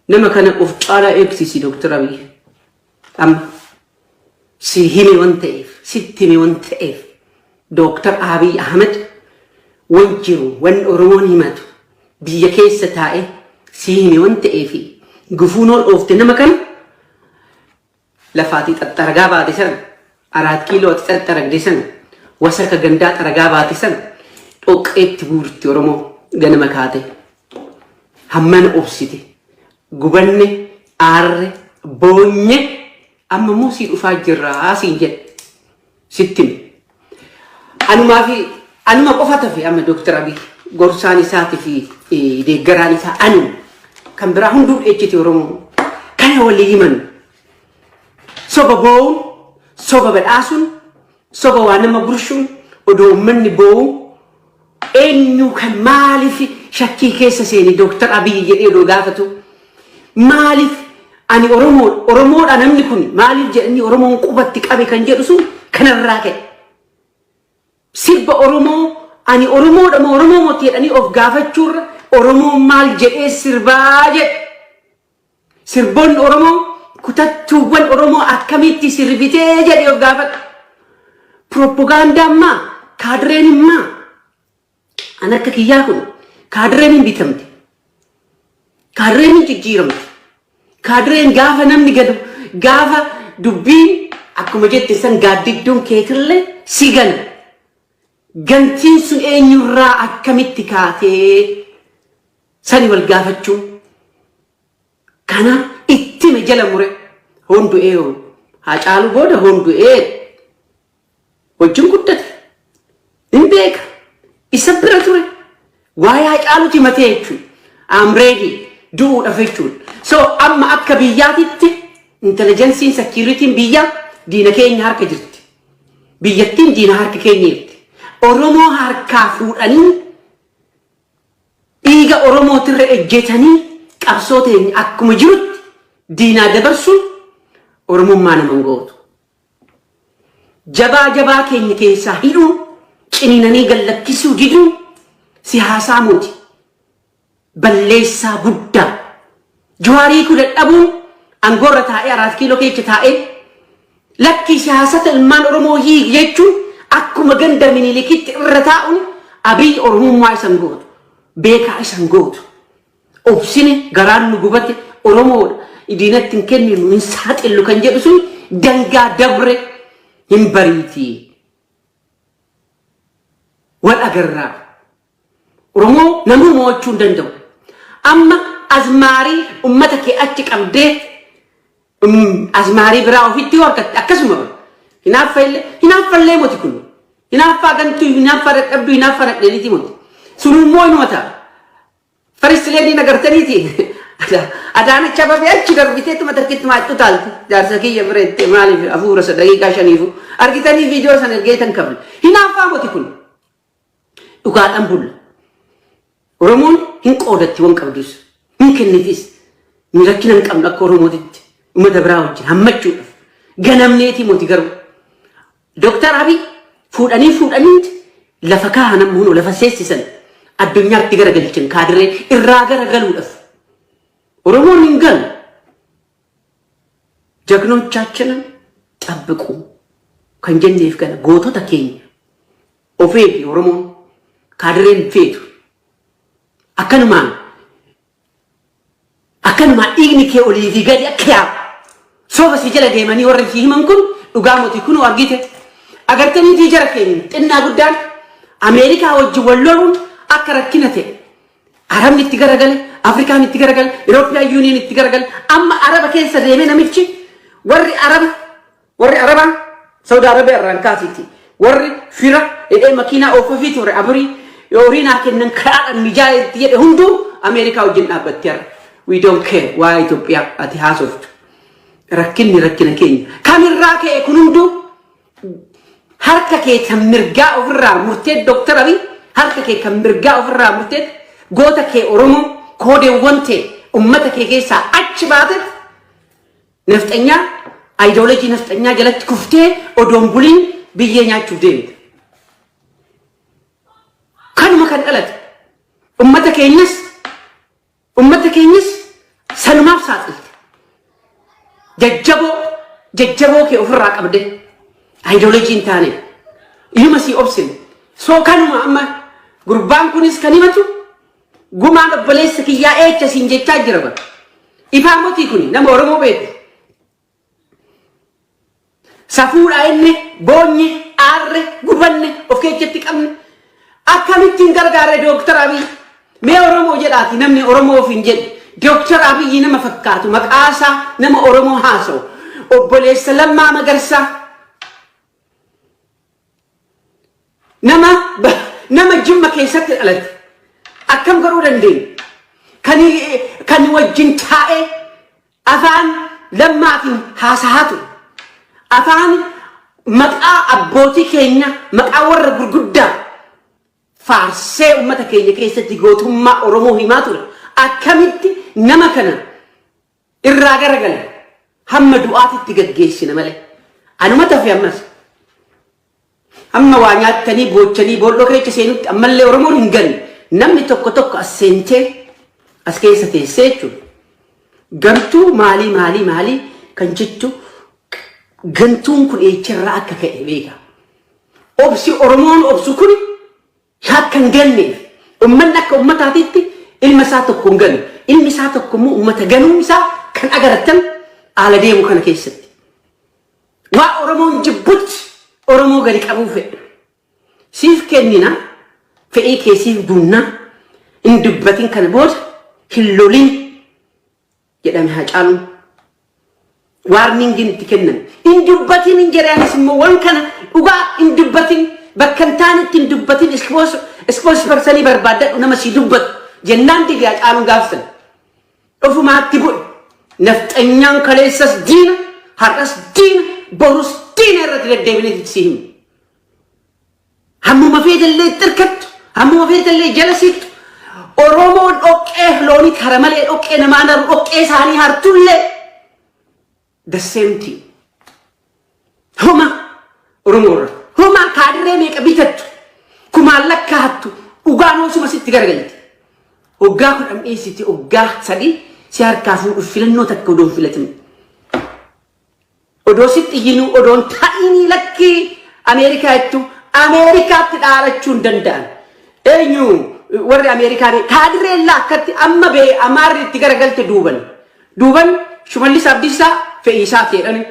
لما كان أفعال إكسي دكتور أبي أم سيهمي وانتئف ستمي وانتئف دكتور أبي أحمد وانجرو وان أروني ماتو بيكيس ستائي سيهمي وانتئفي قفونو الأوفت لما كان لفاتي الترقابة دي سنة 4 كيلو تترق دي سنة وسرك غندات ترقابة دي سنة أوكيت بورتي ورمو غنى مكاتي همان أوفسيتي غبني آر بوني أما موسي أفاجر راسي جد ستين أنا ما قفت في أما دكتور أبي غرساني ساتي في دي غراني سا أنو كان براهم دول إجتي ورمو كان يولي يمن soba bow soba bed'asun soba wanama burshun odo manni bow enyu kan malif shakki kessa seni doctor Abiy jedhe do gafatu malif ani oromo namni kun malif jedni oromo qubatti qabe kan jedhu sun kanarra ke sibba oromo ani oromo moti jedhani of gafachur oromo mal jedhe sirbaje sirbon oromo كتبتوبن أرومو أكميتي سيرفيتي جدي وقافت بروباغاندا ما كادرين ما أنا كياكم كادرين بيتمتي كادرين تجيرمتي كادرين قافة نمني قدو قافة دبين أكو مجد تسان قادك دون كيترلي سيغن قنتين سن أين يرى أكميتي كاتي ساني والقافة شو كانا ittime jala mure hondu eewo ha caalu boda hondu wajjin guddate imbeeka isabbira ture waya caalu timateechu am ready do afechu so amma akka biyyatitti intelligence security biyya diina keenya harka jirti biyyattiin diina harka keenyatti oromo harka fuudhanii dhiiga oromo tirre ejjetanii qabsooteen akkuma jirutti دينا دبرسون ورموما نمنغوت جبا كيني كيسا هيدو كنيناني قلت كيسو جدو سيحاسا موتي بليسا بودا جواري كودت أبو أنغورة تائي 4 كيلو كيكي تائي لكي سيحاسة المان ورمو هي يجو أكو مغند مني لكيت الرتاؤن أبي ورموما يسنغوت بيكا يسنغوت أبسيني غران نقوبتي ورمو دينات تنكني من ساعات اللي كان جابسون دنجا دبر ينبريتي والأجرّا رمو نمو موتشون دندو أما أزماري أمتك أتك أبديت أزماري براو في تيور أكسمه هنا فل موت كله هنا فاجنتو هنا فرق أبدو هنا فرق ليتي موت سنو موي موتا فرست ليدي نقرتني تي أدانا شباب يأتي بيتي ما تركت ما تطالت جالسكي يبرد مالي أفورة صدقي كاشنيفو أركتني فيديو سنرجيتن قبل هنا فاهمو تكون وقال أمبول رمون هنك أودت وان كبدوس ممكن نتيس نركنا نكمل أكورو مودت وما تبراوج هم تشوف جنام نيتي موتي قرب دكتور أبي فود أنيت لفكاها نمونو لفسيسي سن الدنيا تجرا جلتين كادري الراجر قالوا لف ورمون نقل جاكنون تشاتشنا تبقوا كان جنّي فكنا غوتو تكين وفيدي ورمون كادرين فيدو أكن ما إغني كي أوليفي قد أكياب سوف سجل ديماني ورن فيه منكم وقاموا تكونوا أرقيته أقرتني تيجر كين إننا قدام أمريكا وجوالورون أكركينته عرب نتجرجل أفريقيا نتجرجل أوروبيا يونيون نتجرجل أما عرب كيس ريمنا ميتشي وري عرب سعودي عربية رانكاتيتي وري فيرا إيه ماكينة أو فيتي وري أبري يورينا كنا نكرر المجال تيجي هندو أمريكا وجنة بتيار we don't care why Ethiopia at hasoftu rakkina keenya kamirraa kee kunundu harka kee tamirgaa ofirraa murtee Dr. Abiy harka kee kamirgaa ofirraa murtee goota kee Oromo koodee wante ummata kee keessaa achi baatet nafxanya ideology nafxanya jalatti kuftee odoon buliin biyyee nyaachuuf deemte kanuma kan dhalate ummata keenyas sanumaaf saaxilte jajjaboo kee ofirraa qabde ideolojiin taane yuma si obsin soo kanuma amma gurbaan kunis kan himatu gumaan obboleessa kiyyaa eecha siin jechaa jira ba ifaamotii kuni nama Oromoo beeku safuudha inni boonye aarre gubanne of keessatti qabne akkamittiin gargaaree Dr. Abiy mee Oromoo jedhaati namni Oromoo ofiin jedhe Dr. Abiy nama fakkaatu maqaasaa nama Oromoo haasa'u obboleessa Lammaa Magarsaa nama Jimma keessatti dhalate akkam garuu dandeenya kan wajjin taa'ee afaan Lammaatiin haasa'aa ture afaan maqaa abbootii keenya maqaa warra gurguddaa faarsee ummata keenya keessatti gootummaa Oromoo himaa ture akkamitti nama kana irraa garagala hamma du'aatitti gaggeessina malee anuma tafe ammas amma waa nyaattanii boochanii boolloo keessa seenutti ammallee Oromoon hin ganne namni tokko as seentee as keessa teessee jechuudha gantuu maalii kan jettu gantuun kun eecharraa akka ka'e beeka obsi Oromoon obsu kun akka hin ganneef ummanni akka ummataatitti ilma isaa tokko hin ganne ilmi isaa tokko immoo ummata ganuun isaa kan agaratan haala deemu kana keessatti waa Oromoon jibbutti Oromoo gadi qabuu fedha siif kennina fe'ii keessiif dunnaa hin dubbatin kana booda hin lolin jedhame Hacaaluun warningin itti kennan hin dubbatin hin jedhanis immoo waan kana dhugaa hin dubbatin bakka hin taanetti hin dubbatin ispoos barsanii barbaadadhu nama si dubbatu jennaan dibi Hacaaluun gaafsan dhufumaatti bu'e nafxanyaan kaleessas diina har'as diina borus diina irratti deddeebineeti si himu hammuma feetallee xirkattu hammuma feetallee jala siittu Oromoon dhoqqee loonii kara malee dhoqqee namaa naru dhoqqee isaanii hartullee the same thing homa Oromoo homa kaadiree meeqa bitattu kumaan lakkaattu dhugaan hoosuma sitti garagalti hoggaa kudhan dhiisiti hoggaa sadii si harkaa fuudhuuf filannoo takka odoon filatin odoo sitti iyyinuu odoon ta'inii lakkii Ameerikaa jettu Ameerikaatti dhaalachuun danda'an eenyu warri Ameerikaa kaadireen lakkatti amma bee amaarri itti garagalte duuban Shimallis Abdiisaa fe'iisaa jedhani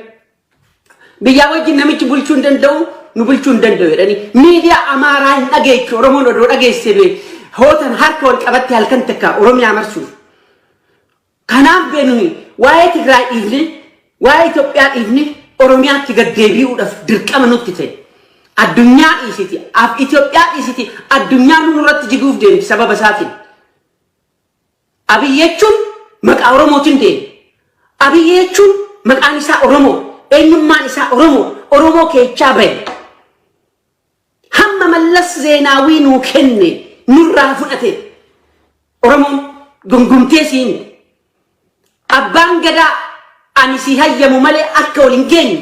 biyyaa wajjin namichi bulchuu hin danda'u nu bulchuu hin danda'u jedhani miidiyaa amaaraa hin dhageechu Oromoon odoo dhageesse bee hootan harka wal qabatte halkan takka Oromiyaa marsuuf kanaaf beenu waa'ee Tigraay dhiifne waa'ee Itoophiyaa dhiifne Oromiyaatti gaddeebi'uudhaaf dirqama nutti ta'e addunyaa dhiisiti Itoophiyaa dhiisiti addunyaa nurratti jiguuf deemti sababa isaatiin Abiy jechuun maqaa Oromootiin deema Abiy jechuun maqaan isaa Oromoo eenyummaan isaa Oromoo keechaa bahe hamma Mallas Zeenaawii nuu kenne nurraa fudhate Oromoon gungumtee siin abbaan gadaa ani si hayyamu malee akka waliin geenye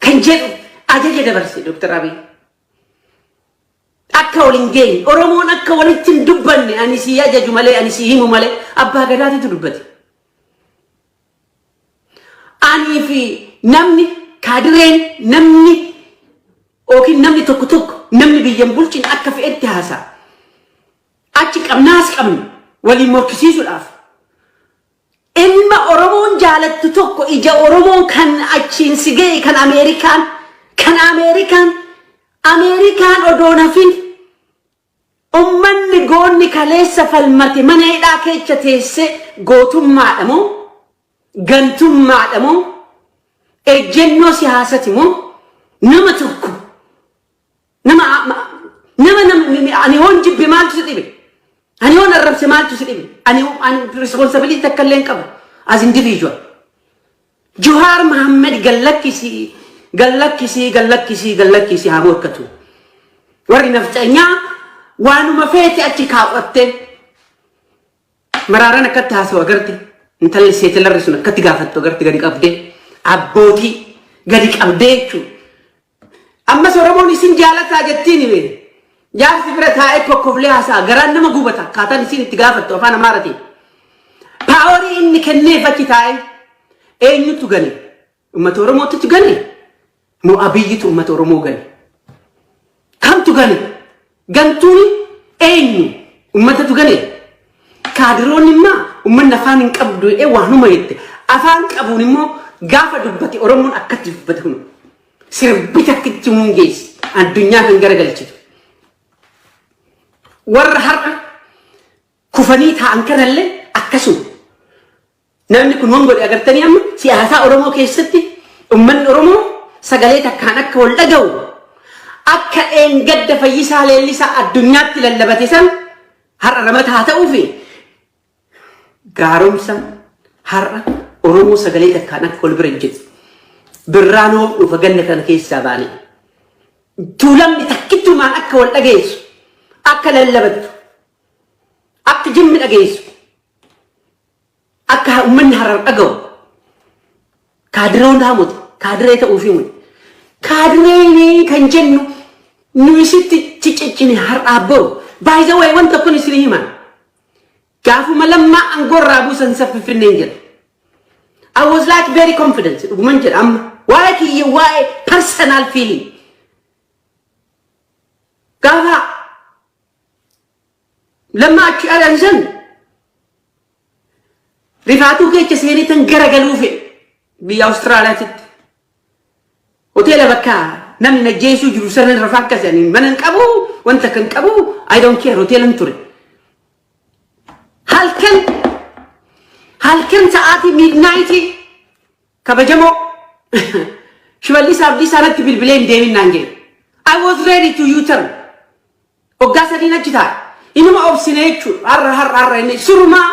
kan jedhu ajaja dabarse Dr. Abiy akka waliin geenye Oromoon akka walitti hin dubbanne ani si ajaju malee ani si himu malee abbaa gadaatitu dubbate ani fi namni kaadireen namni yookiin namni tokko namni biyyan bulchin akka fe'etti haasaa achi qabnaas qabnu waliin morkisiisuudhaaf ilma Oromoon jaalattu tokko ija Oromoon kan achiin si ga'e kan Ameerikaan odoon hafin ummanni goonni kaleessa falmate mana hidhaa keessa teesse gootummaadha moo gantummaadha moo ejjennoo siyaasati moo nama tokko nama ani hoon jibbe maaltu si dhibe ani hoon arrabse maaltu si dhibe ani responsibility takkallee hin qabu as individual Johar Mohammed gallakkisi haa morkatu warri nafxanyaa waanuma feete achi kaawwatte maraaran akkatti haasa'u agarte intalli seetelarri sun akkatti gaafattu agarte gadi qabdee abbootii gadi qabdee jechuudha ammas Oromoon isin jaalataa jettiin hime jaarsi bira taa'ee kokkoflee haasa'a garaan nama gubata akkaataan isin itti gaafattu afaan Amaaratiin inni kenneefachi taa'e eenyutu gane? Uummata Oromootu gane moo Abiyyitu uummata Oromoo gane? Kamtu gane? Gantuun eenyu? Uummatatu gane? Kaadiroonni immoo uummanni afaan hin qabdu waanuma jette afaan qabuun immoo gaafa dubbate Oromoon akkatti dubbate kun sirbita akkitti mungeessi addunyaa kan garagalchitu. Warra har'a kufanii taa'an kanallee akkasuma. Namni kun waan godhe agartanii amma siyaasaa Oromoo keessatti uummanni Oromoo sagalee takkaan akka wal dhaga'u akka gadda Fayyisaa Leellisaa addunyaatti lallabate san har'a ramataa ta'uufi gaaromsa har'a Oromoo sagalee takkaan akka wal bira hojjetu birraanoo dhufa ganna kana keessaa baane tuulamni takkittumaan akka wal dhageessu akka lallabattu akka jimmi dhageessu akka uummanni har'a dhaga'u kaadiroon haamuti kaadiree ta'uufi muni kaadireen kan jennu nu isitti ciccicine har'aa boru baay'ee wayi wanta kun isin himan gaafuma lammaa angorraa buusan saffifinneen jedha. I was like very confident. Dhuguman jedha amma waa'ee kiyya waa'ee personal feeling gaafa lammaa achi alansan rifaatuu keessa seenitan garagaluufi biyya Awustiraaliyaatitti hoteela bakka namni najjeesuu jiru sanan rafaa akkasanii manan qabu wanta kan qabu I don't care hoteelan ture halkan sa'aatii midnighti kabajamoo Shimallis Abdiisaa irratti bilbilee hin deeminaan jedhe I was ready to U-turn hoggaa sadiin achi taa'e inuma obsine jechuudha har'a inni surumaa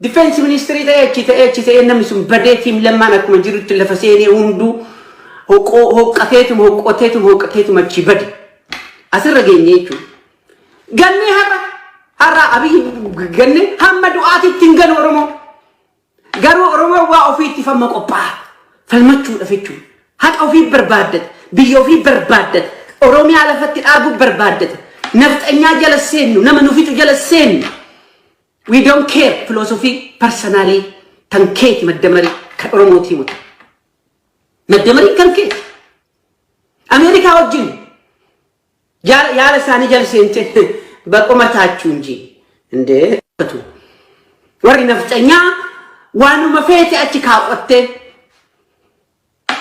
defense ministry ta'e achi namni sun badee tiim lammaan akkuma jirutti lafa seenee hunduu hoqqateetuma achi bade asirra geenye jechuudha. Gannee har'a Abiy gannee hamma du'aatitti hin ganu Oromoo garuu Oromoo waa ofiitti famma qophaa'a falmachuudhaaf jechuudha. Haqa ofii barbaaddata biyya ofii barbaaddata Oromiyaa lafatti dhaabuu barbaaddata nafxanyaa jala seennu nama nufitu jala seennu. We don't care philosophy personally tan keeti maddamari kan Oromootii mutu. Maddamari kan keeti. Ameerikaa wajjin yaala isaanii jala seente baqoma taachuu inji indee fatu. Warri nafxanyaa waanuma feete achi kaawwattee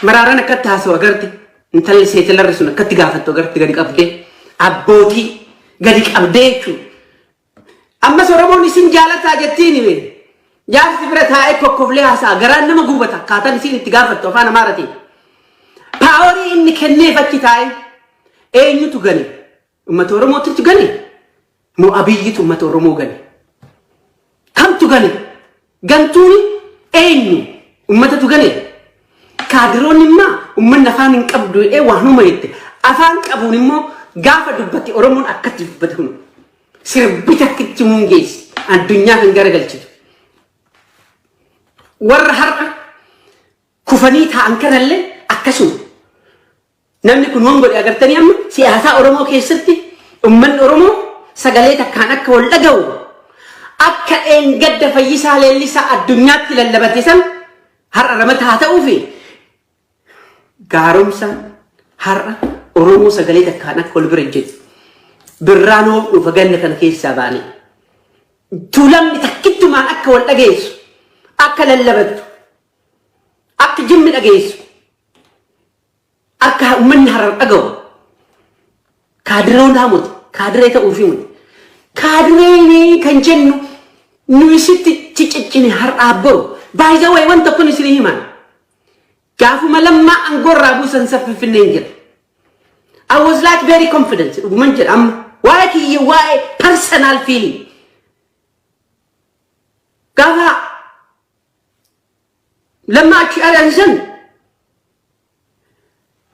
maraaraan akkatti haasa'u agarti intalli seetelarri sun akkatti gaafattu agarti gadi qabdee abbootii gadi qabdee jechuudha. Amma Oromoon isin jaalataa jettiin hime jaarsi bira taa'ee kokkoflee haasa'a garaan nama gubata akkaataan isin itti gaafattu afaan Amaaratiin. Paaworii inni kenneef achi taa'e eenyutu gane? Uummata Oromootu gane moo Abiyyitu uummata Oromoo gane? Kamtu gane? Gantuun eenyu? Uummatatu gane? Kaadiroonni immoo uummanni afaan hin qabdu waanuma jette afaan qabuun immoo gaafa dubbate Oromoon akkatti dubbate kun sirbita akkitti mungeessi addunyaa kan garagalchitu. Warra har'a kufanii taa'an kanallee akkasuma. Namni kun waan godhe agartanii amma siyaasaa Oromoo keessatti uummanni Oromoo sagalee takkaan akka wal dhaga'u akka gadda Fayyisaa Leellisaa addunyaatti lallabate san har'a ramataa ta'uufi gaaromsa har'a Oromoo sagalee takkaan akka wal bira hojjetu birraanoo dhufa ganna kana keessaa baane tuulamni takkittumaan akka wal dhageessu akka lallabattu akka jimmi dhageessu akka uummanni har'a dhaga'u kaadiroon haamuti kaadiree ta'uufi muni kaadireen kan jennu nu isitti ciccicine har'aa boru baay'ee wayi wanta kun isin himan gaafuma lammaa angorraa buusan saffifinneen jedha. I was like very confident. Dhuguman jedha amma waa'ee kiyya waa'ee personal feeling gaafa lammaa achi alansan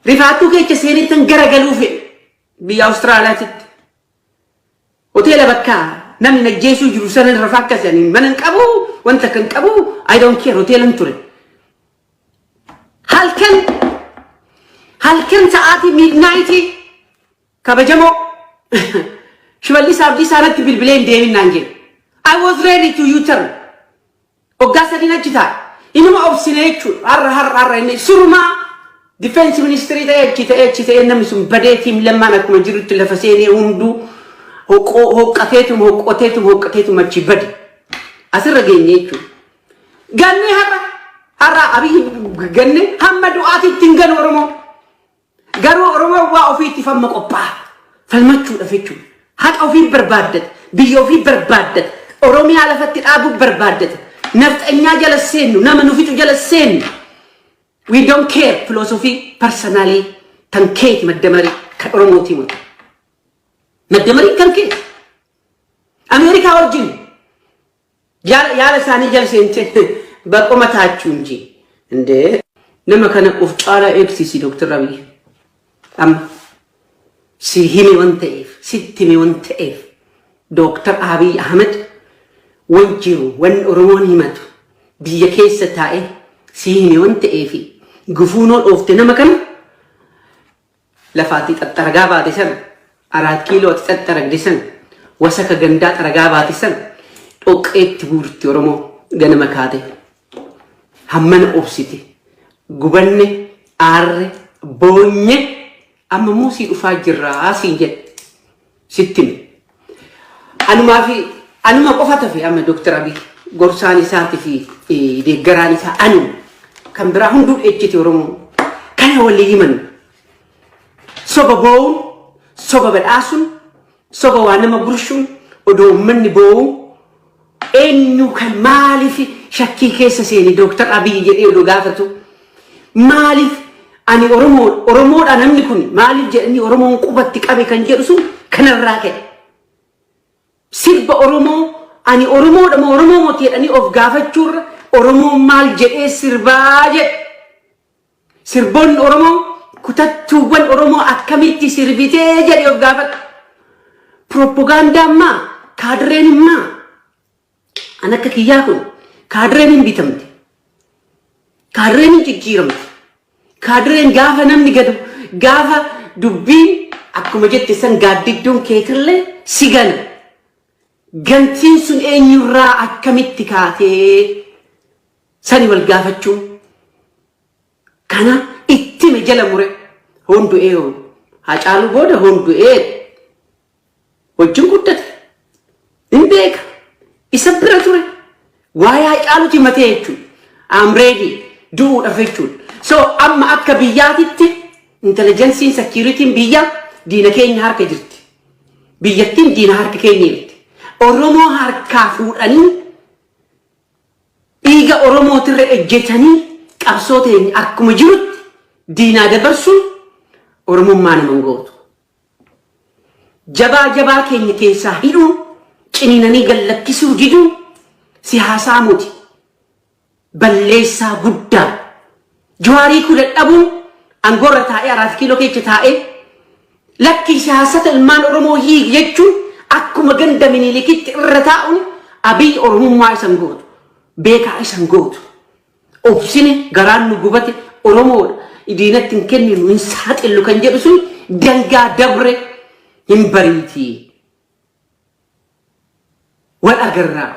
rifaatuu keessa seenitan garagaluufi biyya Awustiraaliyaatitti hoteela bakka namni najjeesuu jiru sanan rafaa akkasanii manan qabu wanta kan qabu I don't care hoteelan ture. Halkan sa'aatii midnighti kabajamoo Shimallis Abdiisaa irratti bilbilee hin deeminaan jedhe I was ready to U-turn hoggaa sadin ajita inuma obsinechu har inni surma defense ministry ta enam sum badetim lamma nakum jirutti lafaseni hundu hoqqateetum achi badi asirra geenyechu ganne har'a abi ganne hamma du'aati tingan oromo garo oromo wa ofiitti famma qophaa falmachuu dhafechu haqa ofii barbaadat biyya ofii barbaadat oromiyaa lafatti dhaabu barbaadat nafxanyaa jala seennu nama nufitu jala seennu we don't care philosophy personally tankeeti maddamari kan oromooti mutu maddamari kan ke America origin yaala saani jala seente baqomataachuu inji inde nama kana of caala eegsisi Dr. Abiy si himi wanteef sittimi wanteef Dr. Abiy Ahmed wanjiru wan oromoon himatu biyya keessa taa'e si himi wanteef gufuunoon oofte nama kana lafaatti xaxxaragaa baate san 4 kiiloo xaxxaragde san wasaka gandaa xaragaa baate san dhoqqeetti buurti oromoo ganama kaate hammana obsite gubanne aarre boonye amma muusii dhufaa jirraa siin jedhe sittin anuma qofa tafe amma Dr. Abiy gorsaan isaati fi deeggaraan isaa anu kan biraa hunduu ejjete oromoo kana walii himan soba boowun soba badhaasun soba waa nama burshuun odoo ummanni boowun eenyu kan maaliif shakkii keessa seeni Dr. Abiy jedhee odoo gaafatu maaliif ani oromoodha namni kun maaliif jedhanii oromoon qubatti qabe kan jedhu sun kanarraa ka'e sirba oromoo ani oromoodha moo oromoo moti jedhanii of gaafachuurra oromoon maal jedhee sirbaa jedhe sirboonni oromoo kutattuuwwan oromoo akkamitti sirbitee jedhee of gaafatu propagandaan maa kaadireen maa an akka kiyyaa kun kaadireen hin bitamte kaadireen hin jijjiiramte kaadireen gaafa namni gadu gaafa dubbiin akkuma jette san gaaddidduun keetillee si gana gantiin sun eenyurraa akkamitti kaatee sani wal gaafachuun kana ittime jala mure hondu'ee Hacaaluu booda hondu'ee wajjin guddate hin beeka isa bira ture waa'ee Hacaaluuti matee jechuun I'm ready du'uudhaaf jechuun so amma akka biyyaatitti intelligence security biyya diina keenya harka jirti biyyattiin diina harka keenya jirti oromoo harkaa fuudhanii dhiiga oromootirra ejjetanii qabsoo teenya akkuma jirutti diinaa dabarsuun oromummaa nama gootu jabaa keenya keessaa hidhuun ciniinanii gallakkisuu diduun siyaasaa muti balleessaa guddaa Jawaarii ku dadhabuun angorra taa'ee 4 kiiloo keessa taa'ee lakki siyaasata ilmaan oromoo hiik jechuun akkuma ganda Minilikitti irra taa'uun Abiy oromummaa isan gootu beekaa isan gootu obsine garaan nu gubate oromoodha diinatti hin kenninu hin saaxillu kan jedhu sun dangaa dabre hin bariitii wal agarraa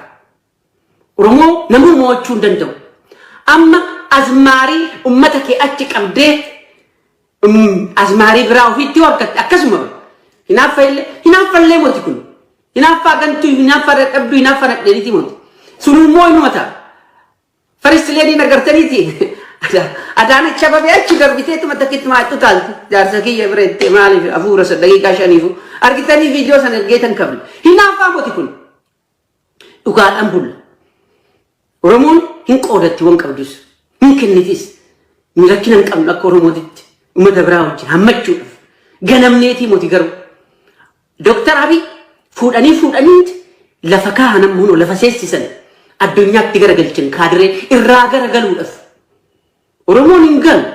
oromoo namuu mo'achuu hin danda'u amma azmari ummata ke achi qabde azmari bira ofitti waqt akkasuma hinafalle moti kun hinafa gantu hinafa rabbi hinafa naditi moti sunu moy mota faris ledi nagartaniti adana chababe achi darbite tuma takit ma total jarsa ki yebrete mali afura sa daqiqa shanifu argitani video san ergetan kabl hinafa moti kun ugal ambul oromoon hin qoodatti won qabdus mungkin nitis mirakinan kam akka oromooditti ummata biraa wajjin hammachuudhaaf ganamneetii moti garuu Dr. Abiy fuudhanii lafa kaahanan muunoo lafa seessisan addunyaatti garagalchan kaadiree irraa garagaluudhaaf oromoon hin galu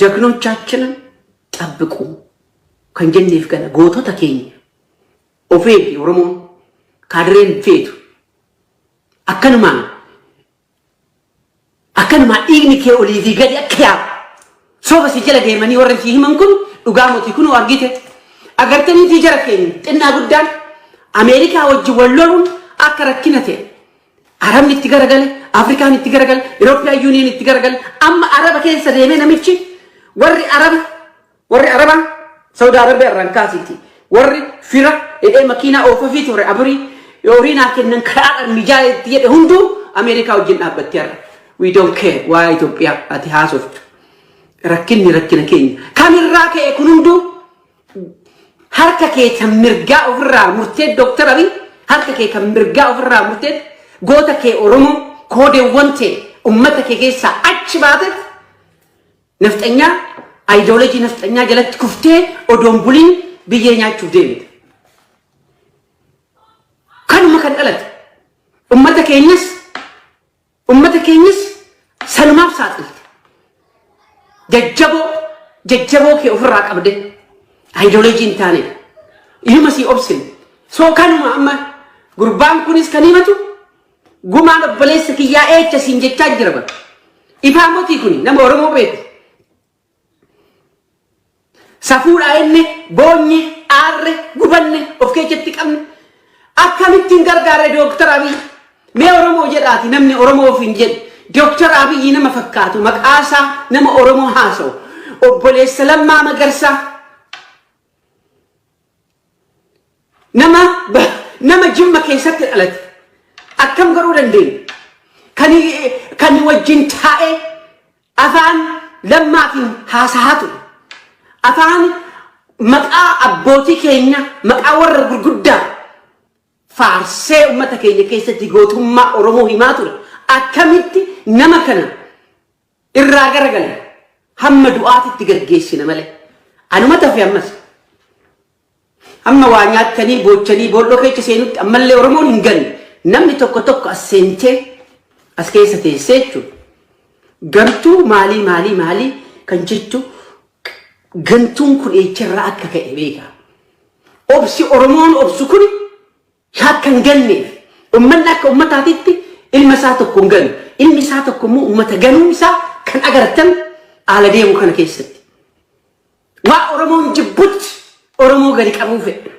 ጀግኖቻችንን ጠብቁ ከንጀኔፍ ገና ጎቶ ተከኝ ኦፌ ኦሮሞ ካድሬን ፌቱ አከንማ ኢግኒ ከ ኦሊቪ ገዲ አከያ ሶበ ሲጀለ ገመኒ ወረን ፊ ህመንኩን ዱጋሞቲ ኩኑ አርጊቴ አገርተኒ ቲጀረከኝ ጥና ጉዳን አሜሪካ ወጅ ወሎሩን አከረክነቴ Arabni itti garagale, Afrikaan itti garagale, European Union itti garagale, amma Araba keessa deemee namichi warri Araba Saudi Arabia irraan kaasiti. Warri fira edee makiinaa oofafii ture abrii yoorii naa kennan karaadhaan mijaa itti jedhe hunduu Ameerikaa wajjin dhaabbattee arra. We don't care waa Itoophiyaa ati haasoftu. Rakkinni rakkina keenya. Kamirraa ka'e kun hunduu harka kee kan mirgaa ofirraa murtee Dr. Abiy harka kee kan mirgaa ofirraa murtee goota kee Oromoo koodeewwan ta'e ummata kee keessaa achi baateef nafxanyaa ideoloojii nafxanyaa jalatti kuftee odoon buliin biyyee nyaachuuf deemte. Kanuma kan dhalate ummata keenyas sanumaaf saaxilte. Jajjaboo kee ofirraa qabde ideoloojii hin taane ilma sii obsine. Soo kanuma amma gurbaan kunis kan himatu gumaan obboleessa kiyyaa eecha siin jechaa jira bara. Ifaa mootii kun nama Oromoo beeku. Safuudhaa inni boonye aarre gubanne of keessatti qabne akkamittiin gargaare Dr. Abiy mee Oromoo jedhaati namni Oromoo of hin jedhu Dr. Abiy nama fakkaatu maqaasaa nama Oromoo haasa'u obboleessa Lammaa Magarsaa nama Jimma keessatti dhalate akkam garuu dandeenya kan wajjin taa'ee afaan Lammaatiin haasa'aa ture. Afaan maqaa abbootii keenya maqaa warra gurguddaa faarsee ummata keenya keessatti gootummaa Oromoo himaa ture. Akkamitti nama kana irraa garagale hamma du'aatitti gaggeessina malee. Anuma tafe ammas. Amma waa nyaatanii boochanii boolloo keessa seenutti ammallee Oromoon hin galle. Namni tokko as seentee as keessa teessee jechuudha. Gartuu maalii kan jettu gantuun kun eecharraa akka ka'e beeka. Obsi Oromoon obsu kun akka hin ganneef ummanni akka ummataatitti ilma isaa tokko hin ganu. Ilmi isaa tokko immoo ummata ganuu isaa kan agartan haala deemu kana keessatti. Waa Oromoon jibbutti Oromoo gadi qabuu fedha.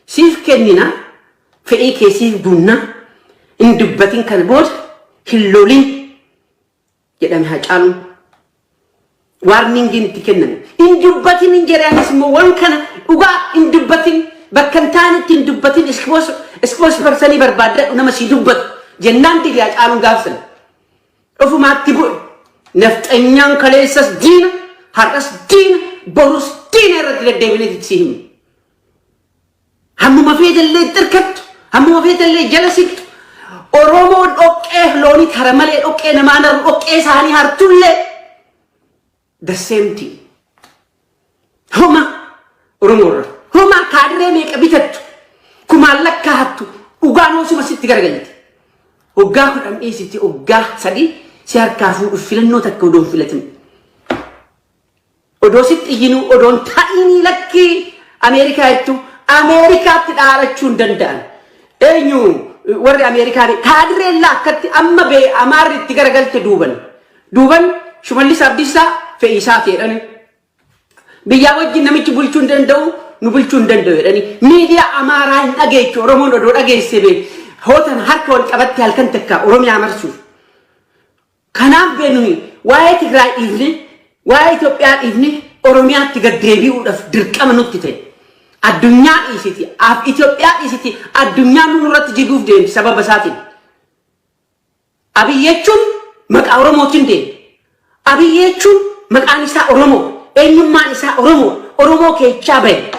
Siif kennina fedhii keessiif bunnaa hin dubbatin kana booda hin lolin jedhame Hacaaluun. Warningin itti kennan. In dubbatin hin jedhanis immoo waan kana dhugaa hin dubbatin bakka hin taanetti hin dubbatin ispoos persanii barbaadadhu nama si dubbatu jennaan dili Hacaaluun gaafsan. Ofumaatti bu'e nafxanyaan kaleessas diina har'as diina borus diina irratti deddeebilee itti himu. Hammuma feetallee xirkattu hammuma feetallee jala siqtu Oromoon dhoqqee loonii tara malee dhoqqee namaa naru dhoqqee isaanii hartullee the same thing. Homa Oromoo homa kaadiree meeqa bitattu kumaan lakkaa'attu dhugaan osuma sitti garagalti. Hoggaa kudhan dhiisitti hoggaa sadii si harkaa fuudhuuf filannoo takka odoon filatin. Odoo sitti iyyinuu odoon ta'inii lakkii Ameerikaa jettu Ameerikaatti dhaalachuu hin danda'an. Eenyu warri Ameerikaa kaadireen laakkatti amma bee Amaarri itti garagalte duuban Shimallis Abdiisaa fe'iisaa jedhani. Biyyaa wajjin namichi bulchuu hin danda'u nu bulchuu hin danda'u jedhani. Miidiyaa Amaaraa hin dhageechu Oromoon odoo dhageesse bee hootan harka wal qabatte halkan takka Oromiyaa marsuuf. Kanaaf beenuyi waa'ee Tigraay dhiifne waa'ee Itoophiyaa dhiifne Oromiyaatti gad deebi'uudhaaf dirqama nutti ta'e. Addunyaa dhiisiti Itoophiyaa dhiisiti addunyaan nurratti jiguuf deemti sababa isaatiin. Abiy jechuun maqaa Oromootiin deemti. Abiy jechuun maqaan isaa Oromoo, eenyummaan isaa Oromoo keechaa bahe.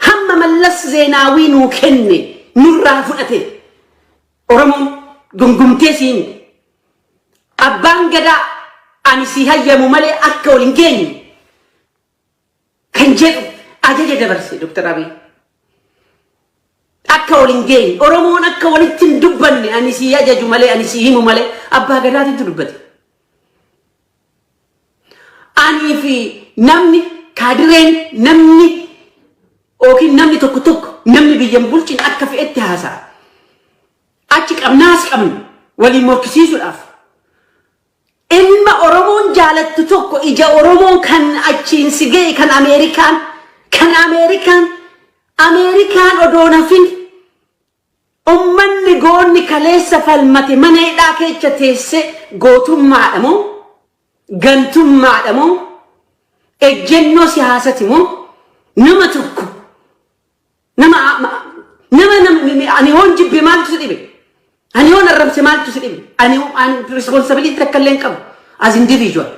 Hamma Mallas Zeenaawii nuu kenne nurraa fudhate Oromoon gungumtee siin abbaan gadaa ani si hayyamu malee akka wal hin geenye kan jedhu ajaja dabarse Dr. Abiy. Akka wal hin geenye Oromoon akka walitti hin dubbanne ani si ajaju malee ani si himu malee abbaa gadaatitti dubbate. Ani fi namni kaadireen namni tokko namni biyyan bulchin akka fe'etti haasa'a. Achi qabnaas qabnu waliin morkisiisuudhaaf. Ilma Oromoon jaalattu tokko ija Oromoon kan achiin si ga'e kan Ameerikaan odoo nafin ummanni goonni kaleessa falmate mana hidhaa keessa teesse gootummaadha moo gantummaadha moo ejjennoo siyaasati moo nama tokko nama ani hon jibbe maaltu si dhibe ani hon arrabse maaltu si dhibe ani responsibility takkalleen qabu as individual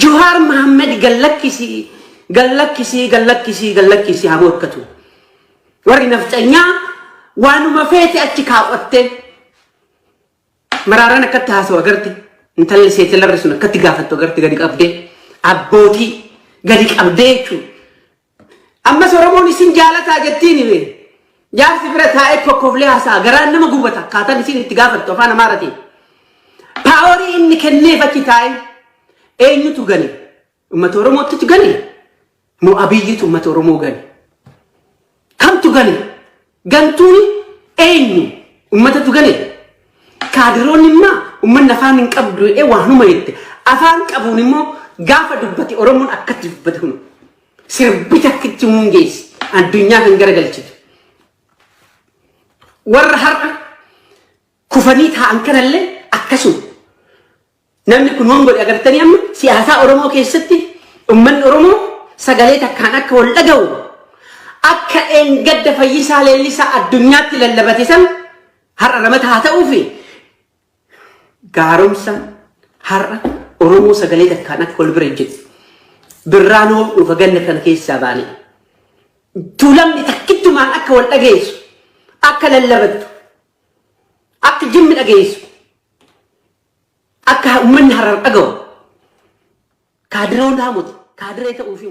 Johar Muhammad galakkisi hamokkatu warri naftanya waanuma feete achi kaawwatte maraaraan akkatti haasawaa agarti intalli seetelarri sun akkatti gaafattu agarti gadi qabdee abbootii gadi qabdee jechuudha. Ammas Oromoon isin jaalataa jettiin be jaarsi bira taa'ee kokkoflee haasaa garaan nama gubata akkaataan isin itti gaafattu afaan Amaaratiin. Paaworii inni kenneef achi taa'ee eenyutu gane uummata Oromootti gane moo Abiyyitu uummata Oromoo gane kamtu gane gantuuni eenyu uummatatu gane kaadiroonni immoo uummanni afaan hin qabdu waanuma jette afaan qabuun immoo gaafa dubbate Oromoon akkatti dubbate kun sirbita akkitti hungeessi addunyaa kan garagalchitu warra har'a kufanii taa'an kanallee akkasuma namni kun waan godhe agartanii amma siyaasaa Oromoo keessatti uummanni Oromoo sagalee takkaan akka wal dhaga'u akka gadda Fayyisaa Leellisaa addunyaatti lallabate san har'a nama ta'uu fi gaaromsa har'a Oromoo sagalee takkaan akka wal bira ejjetu birraanoo dhufa ganna kana keessaa baane tuulamni takkittumaan akka wal dhageessu akka lallabattu akka jimmi dhageessu akka uummanni har'a dhaga'u kaadiroon haamuti kaadiree ta'uu fi